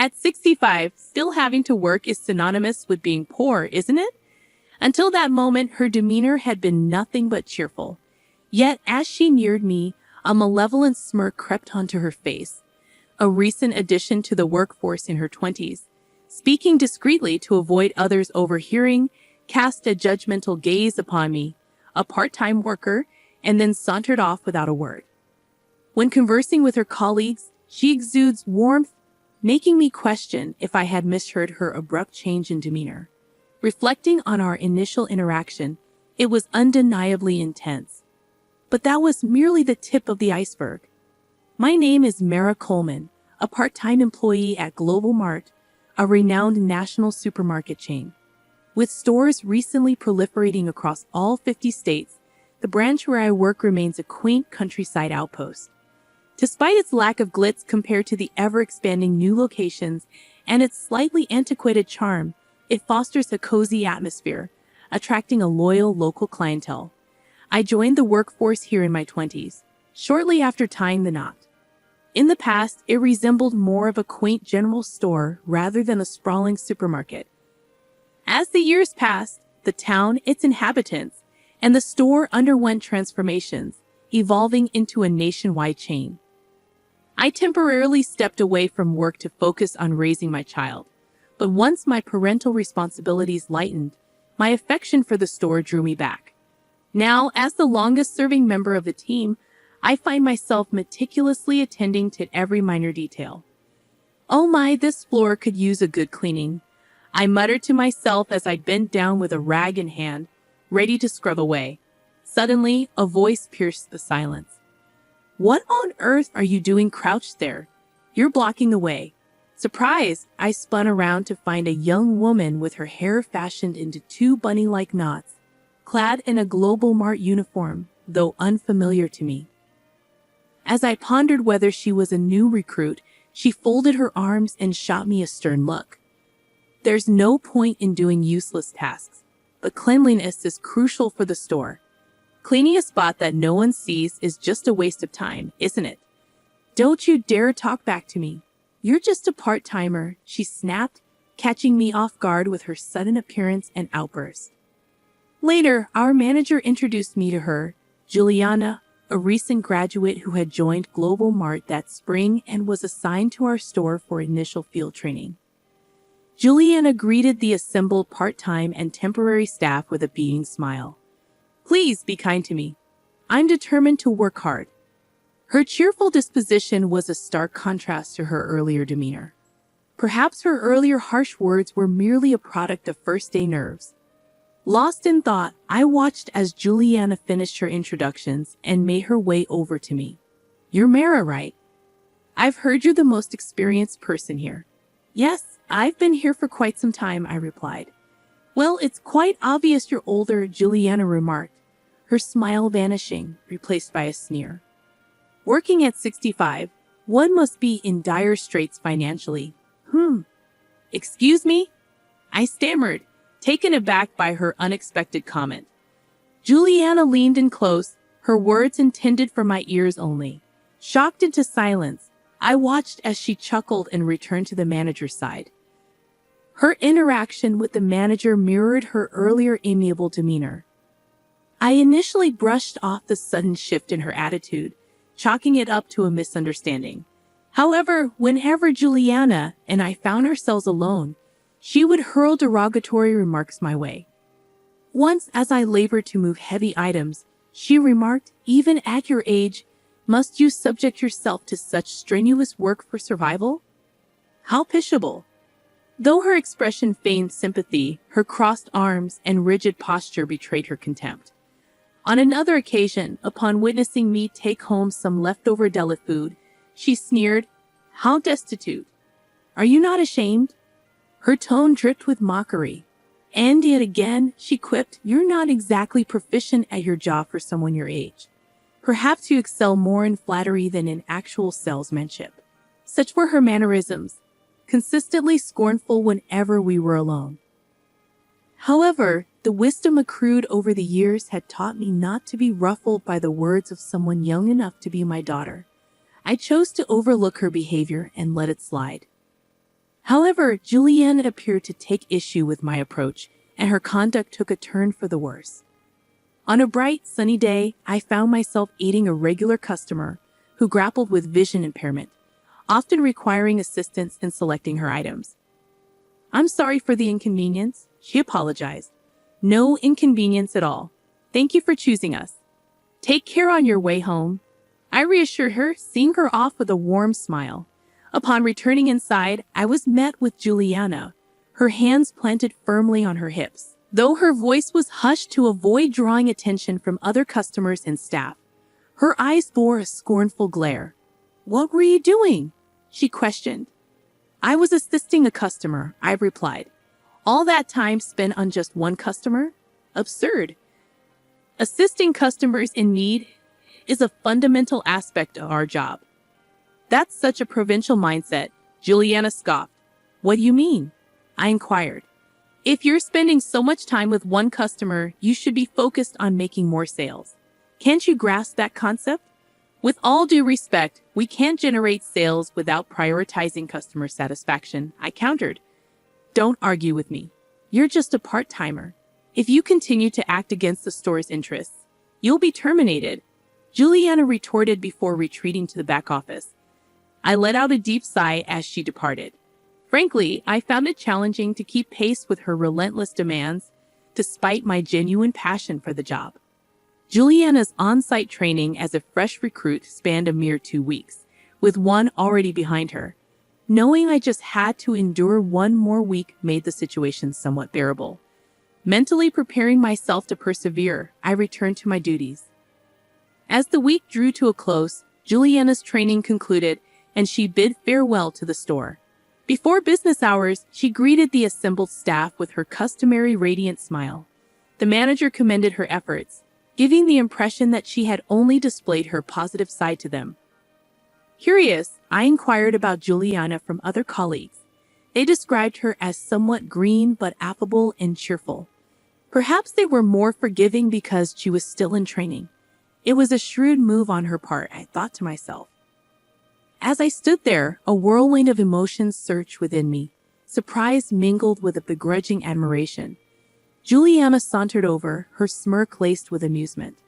At 65, still having to work is synonymous with being poor, isn't it? Until that moment, her demeanor had been nothing but cheerful. Yet, as she neared me, a malevolent smirk crept onto her face. A recent addition to the workforce in her 20s, speaking discreetly to avoid others overhearing, cast a judgmental gaze upon me, a part-time worker, and then sauntered off without a word. When conversing with her colleagues, she exudes warmth, making me question if I had misheard her abrupt change in demeanor. Reflecting on our initial interaction, it was undeniably intense. But that was merely the tip of the iceberg. My name is Mara Coleman, a part-time employee at Global Mart, a renowned national supermarket chain. With stores recently proliferating across all 50 states, the branch where I work remains a quaint countryside outpost. Despite its lack of glitz compared to the ever-expanding new locations and its slightly antiquated charm, it fosters a cozy atmosphere, attracting a loyal local clientele. I joined the workforce here in my 20s, shortly after tying the knot. In the past, it resembled more of a quaint general store rather than a sprawling supermarket. As the years passed, the town, its inhabitants, and the store underwent transformations, evolving into a nationwide chain. I temporarily stepped away from work to focus on raising my child, but once my parental responsibilities lightened, my affection for the store drew me back. Now, as the longest-serving member of the team, I find myself meticulously attending to every minor detail. "Oh my, this floor could use a good cleaning," I muttered to myself as I bent down with a rag in hand, ready to scrub away. Suddenly, a voice pierced the silence. "What on earth are you doing crouched there? You're blocking the way." Surprised, I spun around to find a young woman with her hair fashioned into two bunny-like knots, clad in a Global Mart uniform, though unfamiliar to me. As I pondered whether she was a new recruit, she folded her arms and shot me a stern look. There's no point in doing useless tasks, but cleanliness is crucial for the store. Cleaning a spot that no one sees is just a waste of time, isn't it? Don't you dare talk back to me. You're just a part-timer, she snapped, catching me off guard with her sudden appearance and outburst. Later, our manager introduced me to her, Juliana, a recent graduate who had joined Global Mart that spring and was assigned to our store for initial field training. Juliana greeted the assembled part-time and temporary staff with a beaming smile. "Please be kind to me. I'm determined to work hard." Her cheerful disposition was a stark contrast to her earlier demeanor. Perhaps her earlier harsh words were merely a product of first-day nerves. Lost in thought, I watched as Juliana finished her introductions and made her way over to me. "You're Mara, right? I've heard you're the most experienced person here." "Yes, I've been here for quite some time," I replied. "Well, it's quite obvious you're older," Juliana remarked, her smile vanishing, replaced by a sneer. "Working at 65, one must be in dire straits financially." Excuse me?" I stammered, taken aback by her unexpected comment. Juliana leaned in close, her words intended for my ears only. Shocked into silence, I watched as she chuckled and returned to the manager's side. Her interaction with the manager mirrored her earlier amiable demeanor. I initially brushed off the sudden shift in her attitude, chalking it up to a misunderstanding. However, whenever Juliana and I found ourselves alone, she would hurl derogatory remarks my way. Once, as I labored to move heavy items, she remarked, "Even at your age, must you subject yourself to such strenuous work for survival? How pitiable." Though her expression feigned sympathy, her crossed arms and rigid posture betrayed her contempt. On another occasion, upon witnessing me take home some leftover deli food, she sneered, "How destitute! Are you not ashamed?" Her tone dripped with mockery. And yet again, she quipped, "You're not exactly proficient at your job for someone your age. Perhaps you excel more in flattery than in actual salesmanship." Such were her mannerisms, consistently scornful whenever we were alone. However, the wisdom accrued over the years had taught me not to be ruffled by the words of someone young enough to be my daughter. I chose to overlook her behavior and let it slide. However, Juliana appeared to take issue with my approach, and her conduct took a turn for the worse. On a bright, sunny day, I found myself aiding a regular customer who grappled with vision impairment, often requiring assistance in selecting her items. "I'm sorry for the inconvenience," she apologized. "No inconvenience at all. Thank you for choosing us. Take care on your way home," I reassured her, seeing her off with a warm smile. Upon returning inside, I was met with Juliana, her hands planted firmly on her hips, though her voice was hushed to avoid drawing attention from other customers and staff. Her eyes bore a scornful glare. "What were you doing?" she questioned. "I was assisting a customer," I replied. "All that time spent on just one customer? Absurd. Assisting customers in need is a fundamental aspect of our job." "That's such a provincial mindset," Juliana scoffed. "What do you mean?" I inquired. "If you're spending so much time with one customer, you should be focused on making more sales. Can't you grasp that concept? With all due respect, we can't generate sales without prioritizing customer satisfaction," I countered. "Don't argue with me. You're just a part-timer. If you continue to act against the store's interests, you'll be terminated," Juliana retorted before retreating to the back office. I let out a deep sigh as she departed. Frankly, I found it challenging to keep pace with her relentless demands, despite my genuine passion for the job. Juliana's on-site training as a fresh recruit spanned a mere 2 weeks, with one already behind her. Knowing I just had to endure one more week made the situation somewhat bearable. Mentally preparing myself to persevere, I returned to my duties. As the week drew to a close, Juliana's training concluded, and she bid farewell to the store. Before business hours, she greeted the assembled staff with her customary radiant smile. The manager commended her efforts, giving the impression that she had only displayed her positive side to them. Curious, I inquired about Juliana from other colleagues. They described her as somewhat green but affable and cheerful. Perhaps they were more forgiving because she was still in training. It was a shrewd move on her part, I thought to myself. As I stood there, a whirlwind of emotions surged within me, surprise mingled with a begrudging admiration. Juliana sauntered over, her smirk laced with amusement.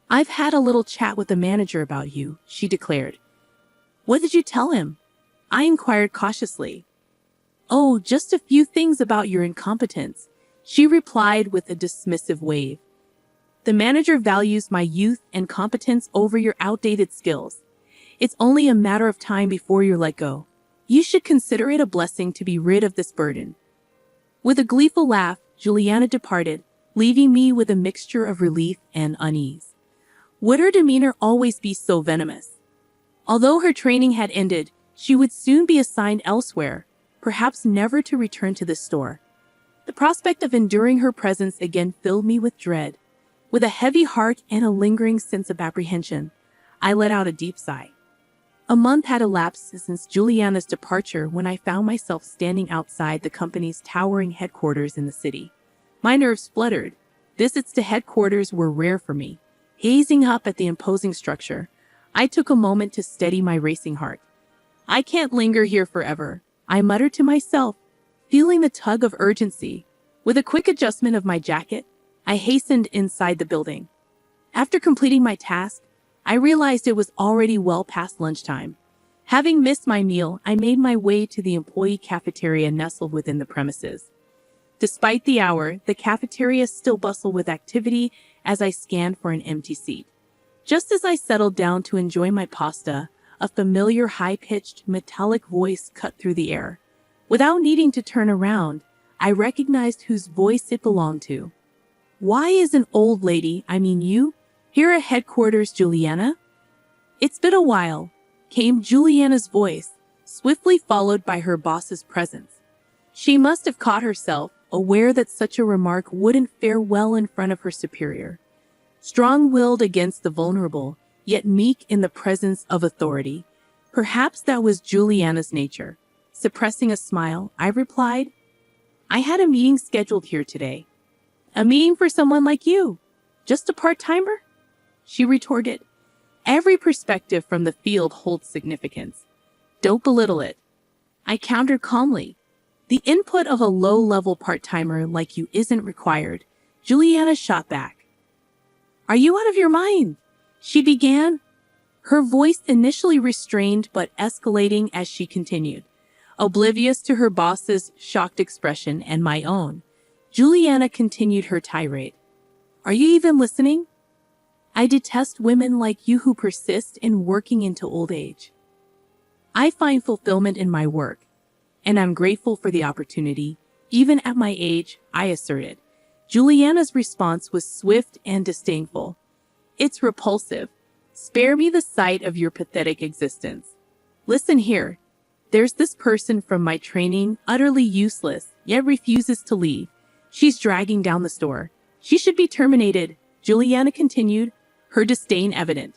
"I've had a little chat with the manager about you," she declared. "What did you tell him?" I inquired cautiously. "Oh, just a few things about your incompetence," she replied with a dismissive wave. "The manager values my youth and competence over your outdated skills. It's only a matter of time before you're let go. You should consider it a blessing to be rid of this burden." With a gleeful laugh, Juliana departed, leaving me with a mixture of relief and unease. Would her demeanor always be so venomous? Although her training had ended, she would soon be assigned elsewhere, perhaps never to return to the store. The prospect of enduring her presence again filled me with dread. With a heavy heart and a lingering sense of apprehension, I let out a deep sigh. A month had elapsed since Juliana's departure when I found myself standing outside the company's towering headquarters in the city. My nerves fluttered. Visits to headquarters were rare for me. Gazing up at the imposing structure, I took a moment to steady my racing heart. "I can't linger here forever," I muttered to myself, feeling the tug of urgency. With a quick adjustment of my jacket, I hastened inside the building. After completing my task, I realized it was already well past lunchtime. Having missed my meal, I made my way to the employee cafeteria nestled within the premises. Despite the hour, the cafeteria still bustled with activity as I scanned for an empty seat. Just as I settled down to enjoy my pasta, a familiar high-pitched, metallic voice cut through the air. Without needing to turn around, I recognized whose voice it belonged to. "Why is an old lady, you, here at headquarters, Juliana?" "It's been a while," came Juliana's voice, swiftly followed by her boss's presence. She must have caught herself, aware that such a remark wouldn't fare well in front of her superior. Strong-willed against the vulnerable, yet meek in the presence of authority. Perhaps that was Juliana's nature. Suppressing a smile, I replied, "I had a meeting scheduled here today." "A meeting for someone like you? Just a part-timer?" She retorted. "Every perspective from the field holds significance. Don't belittle it." I countered calmly. The input of a low-level part-timer like you isn't required. Juliana shot back. Are you out of your mind? She began, her voice initially restrained but escalating as she continued. Oblivious to her boss's shocked expression and my own, Juliana continued her tirade. Are you even listening? I detest women like you who persist in working into old age. I find fulfillment in my work, and I'm grateful for the opportunity, even at my age, I asserted. Juliana's response was swift and disdainful. It's repulsive. Spare me the sight of your pathetic existence. Listen here. There's this person from my training, utterly useless, yet refuses to leave. She's dragging down the store. She should be terminated, Juliana continued, her disdain evident.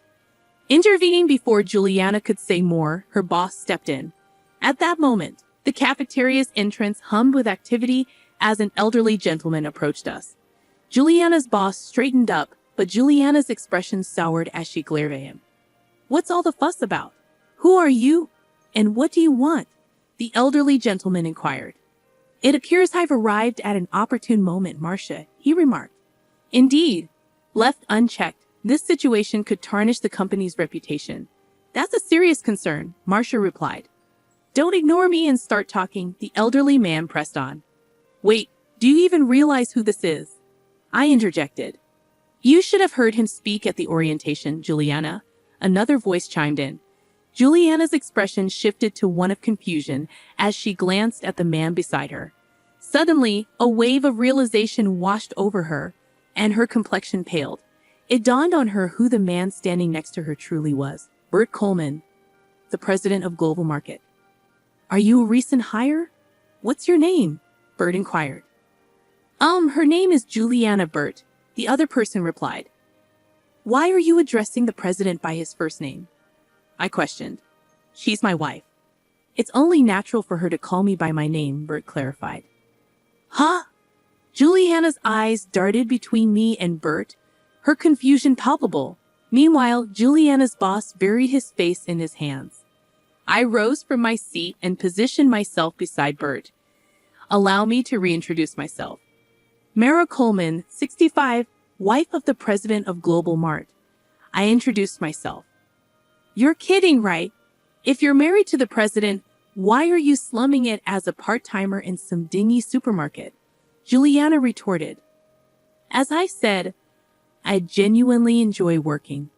Intervening before Juliana could say more, her boss stepped in. At that moment, the cafeteria's entrance hummed with activity as an elderly gentleman approached us. Juliana's boss straightened up, but Juliana's expression soured as she glared at him. What's all the fuss about? Who are you? And what do you want? The elderly gentleman inquired. It appears I've arrived at an opportune moment, Marcia, he remarked. Indeed. Left unchecked, this situation could tarnish the company's reputation. That's a serious concern, Marcia replied. Don't ignore me and start talking, the elderly man pressed on. Wait, do you even realize who this is? I interjected. You should have heard him speak at the orientation, Juliana. Another voice chimed in. Juliana's expression shifted to one of confusion as she glanced at the man beside her. Suddenly, a wave of realization washed over her, and her complexion paled. It dawned on her who the man standing next to her truly was. Bert Coleman, the president of Global Market. Are you a recent hire? What's your name? Bert inquired. Her name is Juliana Bert, the other person replied. Why are you addressing the president by his first name? I questioned. She's my wife. It's only natural for her to call me by my name, Bert clarified. Huh? Juliana's eyes darted between me and Bert, her confusion palpable. Meanwhile, Juliana's boss buried his face in his hands. I rose from my seat and positioned myself beside Bert. Allow me to reintroduce myself. Mara Coleman, 65, wife of the president of Global Mart. I introduced myself. You're kidding, right? If you're married to the president, why are you slumming it as a part-timer in some dingy supermarket? Juliana retorted. As I said, I genuinely enjoy working.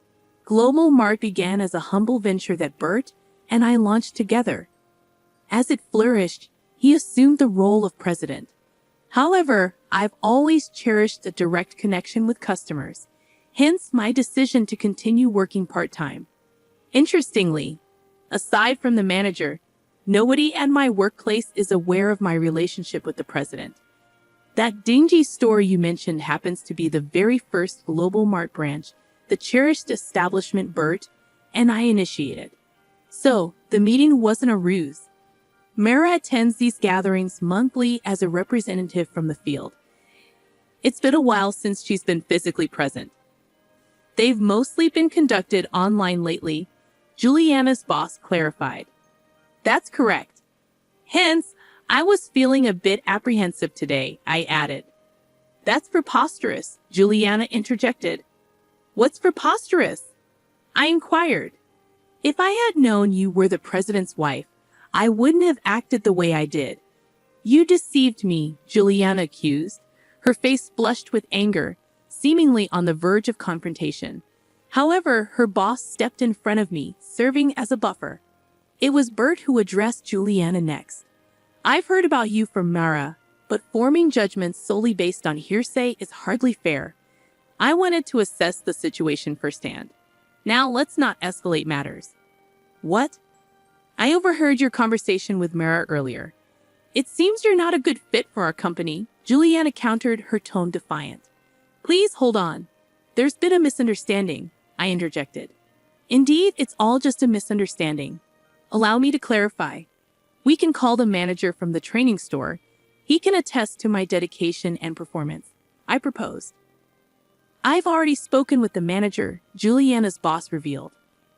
Global Mart began as a humble venture that Bert and I launched together. As it flourished, he assumed the role of president. However, I've always cherished a direct connection with customers, hence my decision to continue working part-time. Interestingly, aside from the manager, nobody at my workplace is aware of my relationship with the president. That dingy store you mentioned happens to be the very first Global Mart branch, the cherished establishment Bert and I initiated. So, the meeting wasn't a ruse. Mara attends these gatherings monthly as a representative from the field. It's been a while since she's been physically present. They've mostly been conducted online lately, Juliana's boss clarified. That's correct. Hence, I was feeling a bit apprehensive today, I added. That's preposterous, Juliana interjected. What's preposterous? I inquired. If I had known you were the president's wife, I wouldn't have acted the way I did. You deceived me, Juliana accused. Her face flushed with anger, seemingly on the verge of confrontation. However, her boss stepped in front of me, serving as a buffer. It was Bert who addressed Juliana next. I've heard about you from Mara, but forming judgments solely based on hearsay is hardly fair. I wanted to assess the situation firsthand. Now let's not escalate matters. What? I overheard your conversation with Mara earlier. It seems you're not a good fit for our company, Juliana countered, her tone defiant. Please hold on. There's been a misunderstanding, I interjected. Indeed, it's all just a misunderstanding. Allow me to clarify. We can call the manager from the training store. He can attest to my dedication and performance, I proposed. I've already spoken with the manager, Juliana's boss revealed.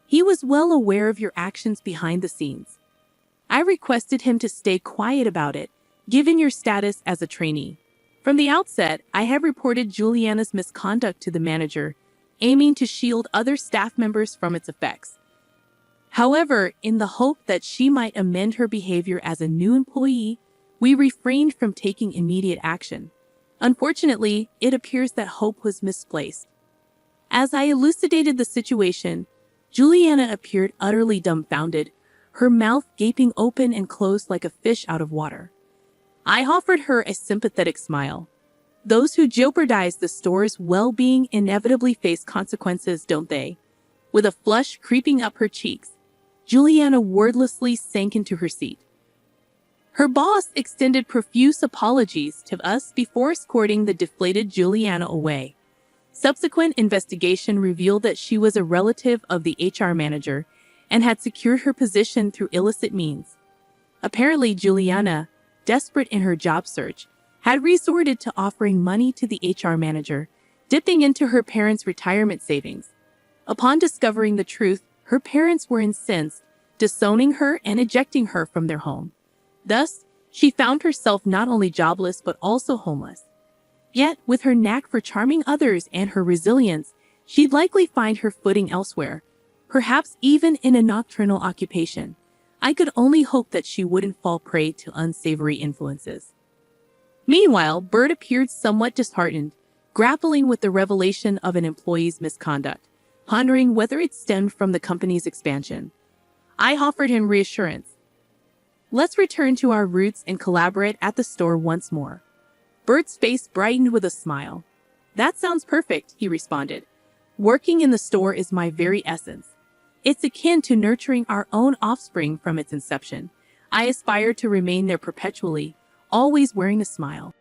He was well aware of your actions behind the scenes. I requested him to stay quiet about it, given your status as a trainee. From the outset, I have reported Juliana's misconduct to the manager, aiming to shield other staff members from its effects. However, in the hope that she might amend her behavior as a new employee, we refrained from taking immediate action. Unfortunately, it appears that hope was misplaced. As I elucidated the situation, Juliana appeared utterly dumbfounded, her mouth gaping open and closed like a fish out of water. I offered her a sympathetic smile. Those who jeopardize the store's well-being inevitably face consequences, don't they? With a flush creeping up her cheeks, Juliana wordlessly sank into her seat. Her boss extended profuse apologies to us before escorting the deflated Juliana away. Subsequent investigation revealed that she was a relative of the HR manager and had secured her position through illicit means. Apparently, Juliana, desperate in her job search, had resorted to offering money to the HR manager, dipping into her parents' retirement savings. Upon discovering the truth, her parents were incensed, disowning her and ejecting her from their home. Thus, she found herself not only jobless but also homeless. Yet, with her knack for charming others and her resilience, she'd likely find her footing elsewhere, perhaps even in a nocturnal occupation. I could only hope that she wouldn't fall prey to unsavory influences. Meanwhile, Bert appeared somewhat disheartened, grappling with the revelation of an employee's misconduct, pondering whether it stemmed from the company's expansion. I offered him reassurance. Let's return to our roots and collaborate at the store once more. Bert's face brightened with a smile. That sounds perfect, he responded. Working in the store is my very essence. It's akin to nurturing our own offspring from its inception. I aspire to remain there perpetually, always wearing a smile.